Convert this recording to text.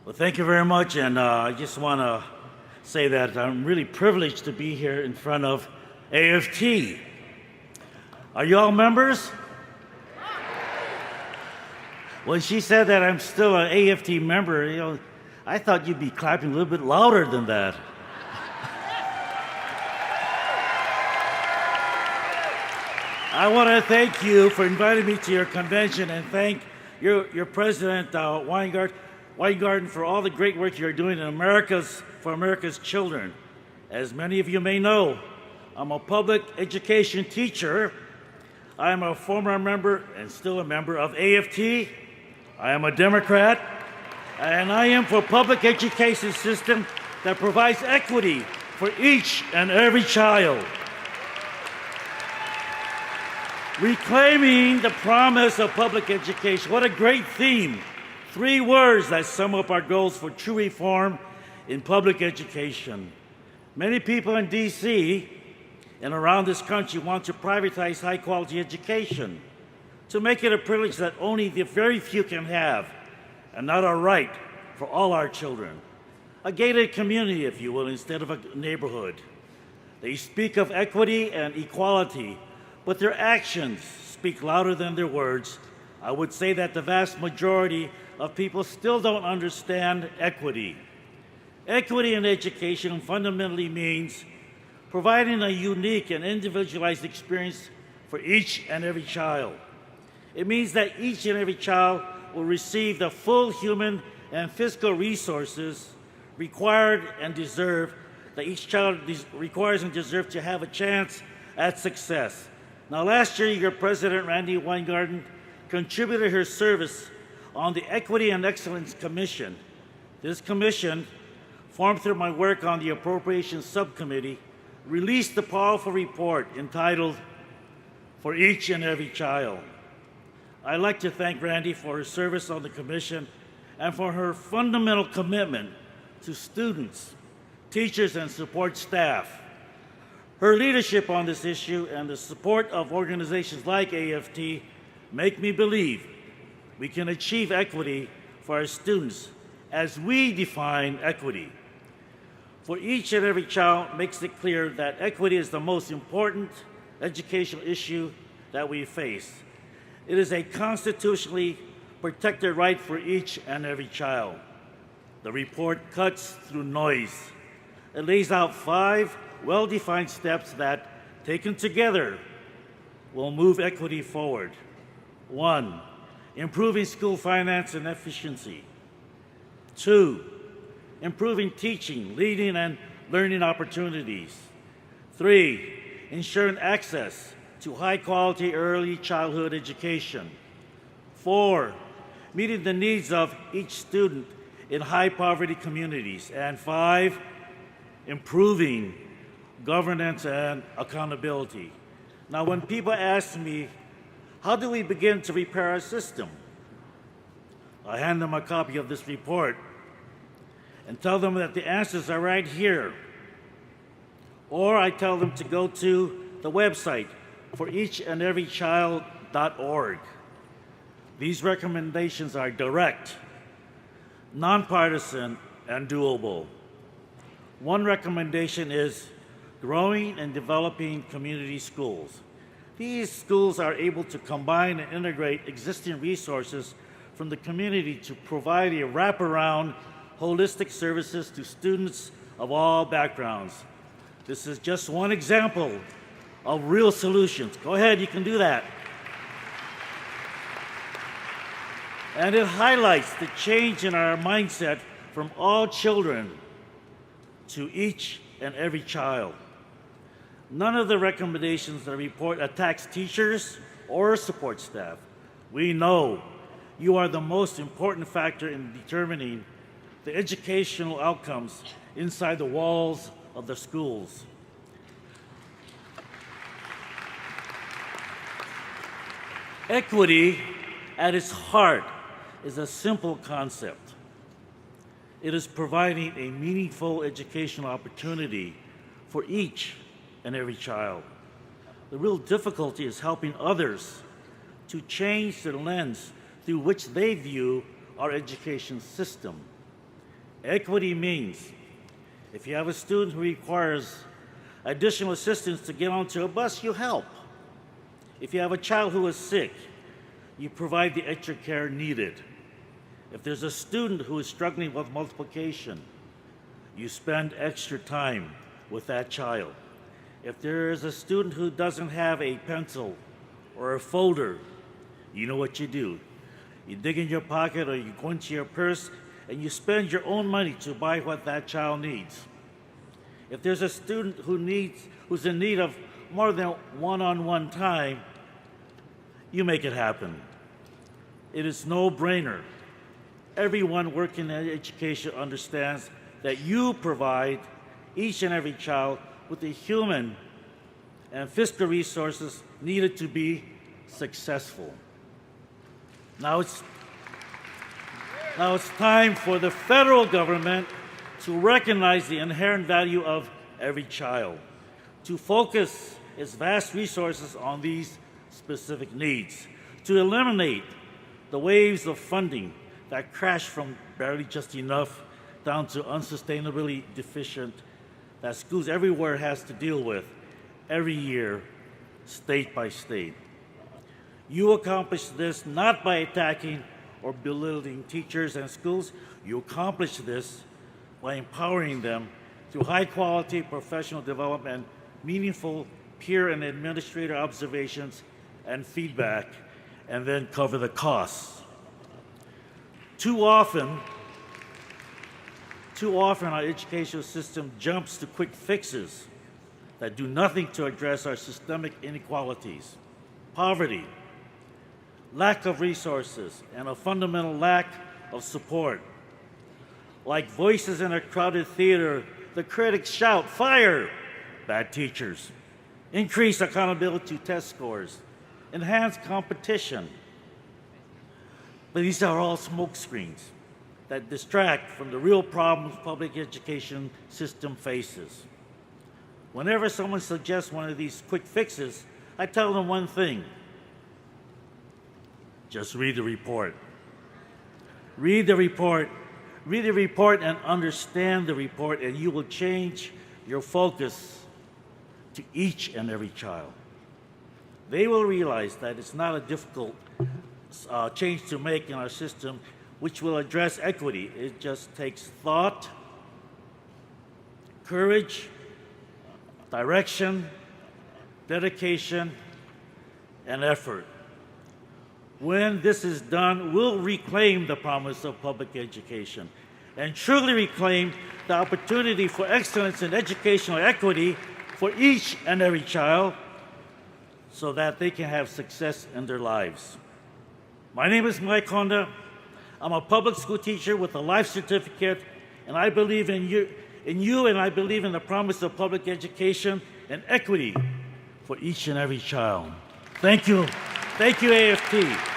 Well, thank you very much, and I just want to say that I'm really privileged to be here in front of AFT. Are you all members? When she said that I'm still an AFT member, I thought you'd be clapping a little bit louder than that. I want to thank you for inviting me to your convention and thank your president, Weingarten, for all the great work you're doing for America's children. As many of you may know, I'm a public education teacher. I am a former member and still a member of AFT. I am a Democrat, and I am for a public education system that provides equity for each and every child. Reclaiming the promise of public education. What a great theme. 3 words that sum up our goals for true reform in public education. Many people in D.C. and around this country want to privatize high-quality education, to make it a privilege that only the very few can have, and not a right for all our children. A gated community, if you will, instead of a neighborhood. They speak of equity and equality, but their actions speak louder than their words. I would say that the vast majority of people still don't understand equity. Equity in education fundamentally means providing a unique and individualized experience for each and every child. It means that each and every child will receive the full human and physical resources required and deserve, that each child requires and deserves to have a chance at success. Now, last year, your president, Randy Weingarten, contributed her service on the Equity and Excellence Commission. This commission, formed through my work on the Appropriations Subcommittee, released a powerful report entitled For Each and Every Child. I'd like to thank Randy for her service on the commission and for her fundamental commitment to students, teachers, and support staff. Her leadership on this issue and the support of organizations like AFT make me believe we can achieve equity for our students as we define equity. For each and every child makes it clear that equity is the most important educational issue that we face. It is a constitutionally protected right for each and every child. The report cuts through noise. It lays out 5 well-defined steps that, taken together, will move equity forward. 1, improving school finance and efficiency. 2, improving teaching, leading, and learning opportunities. 3, ensuring access to high-quality early childhood education. 4, meeting the needs of each student in high-poverty communities. And 5, improving governance and accountability. Now, when people ask me, how do we begin to repair our system? I hand them a copy of this report and tell them that the answers are right here. Or I tell them to go to the website foreachandeverychild.org. These recommendations are direct, nonpartisan, and doable. One recommendation is growing and developing community schools. These schools are able to combine and integrate existing resources from the community to provide a wraparound, holistic services to students of all backgrounds. This is just one example of real solutions. Go ahead, you can do that. And it highlights the change in our mindset from all children to each and every child. None of the recommendations in the report attacks teachers or support staff. We know you are the most important factor in determining the educational outcomes inside the walls of the schools. Equity, at its heart, is a simple concept. It is providing a meaningful educational opportunity for each and every child. The real difficulty is helping others to change the lens through which they view our education system. Equity means if you have a student who requires additional assistance to get onto a bus, you help. If you have a child who is sick, you provide the extra care needed. If there's a student who is struggling with multiplication, you spend extra time with that child. If there is a student who doesn't have a pencil or a folder, you know what you do. You dig in your pocket or you go into your purse and you spend your own money to buy what that child needs. If there's a student who's in need of more than one-on-one time, you make it happen. It is no-brainer. Everyone working in education understands that you provide each and every child with the human and fiscal resources needed to be successful. Now it's time for the federal government to recognize the inherent value of every child, to focus its vast resources on these specific needs, to eliminate the waves of funding that crash from barely just enough down to unsustainably deficient that schools everywhere has to deal with every year, state by state. You accomplish this not by attacking or belittling teachers and schools. You accomplish this by empowering them through high-quality professional development, meaningful peer and administrator observations and feedback, and then cover the costs. Too often, our educational system jumps to quick fixes that do nothing to address our systemic inequalities, poverty, lack of resources, and a fundamental lack of support. Like voices in a crowded theater, the critics shout, "Fire bad teachers," increase accountability to test scores, enhance competition. But these are all smokescreens that distract from the real problems public education system faces. Whenever someone suggests one of these quick fixes, I tell them one thing: just read the report. Read the report. Read the report and understand the report, and you will change your focus to each and every child. They will realize that it's not a difficult change to make in our system, which will address equity. It just takes thought, courage, direction, dedication, and effort. When this is done, we'll reclaim the promise of public education and truly reclaim the opportunity for excellence in educational equity for each and every child so that they can have success in their lives. My name is Mike Honda. I'm a public school teacher with a life certificate, and I believe in you, and I believe in the promise of public education and equity for each and every child. Thank you. Thank you, AFT.